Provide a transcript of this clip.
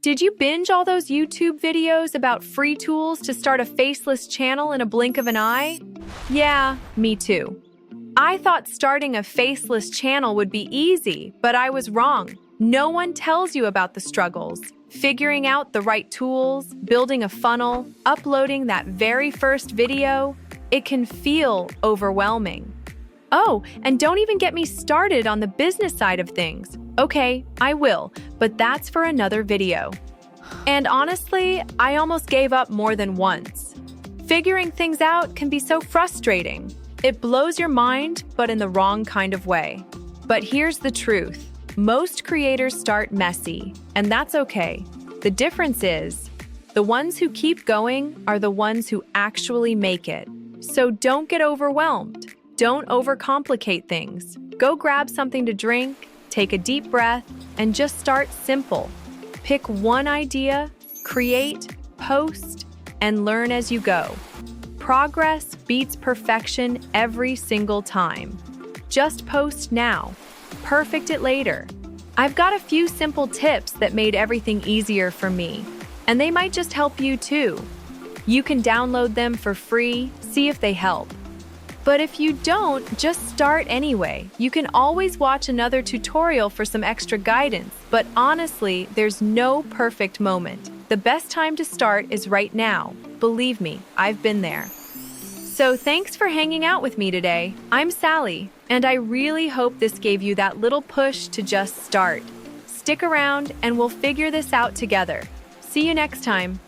Did you binge all those YouTube videos about free tools to start a faceless channel in a blink of an eye? Yeah, me too. I thought starting a faceless channel would be easy, but I was wrong. No one tells you about the struggles. Figuring out the right tools, building a funnel, uploading that very first video, it can feel overwhelming. Oh, and don't even get me started on the business side of things. Okay, I will, but that's for another video. And honestly, I almost gave up more than once. Figuring things out can be so frustrating. It blows your mind, but in the wrong kind of way. But here's the truth. Most creators start messy, and that's okay. The difference is, the ones who keep going are the ones who actually make it. So don't get overwhelmed. Don't overcomplicate things. Go grab something to drink, take a deep breath, and just start simple. Pick one idea, create, post, and learn as you go. Progress beats perfection every single time. Just post now. Perfect it later. I've got a few simple tips that made everything easier for me, and they might just help you too. You can download them for free, see if they help. But if you don't, just start anyway. You can always watch another tutorial for some extra guidance, but honestly, there's no perfect moment. The best time to start is right now. Believe me, I've been there. So thanks for hanging out with me today. I'm Sally, and I really hope this gave you that little push to just start. Stick around and we'll figure this out together. See you next time.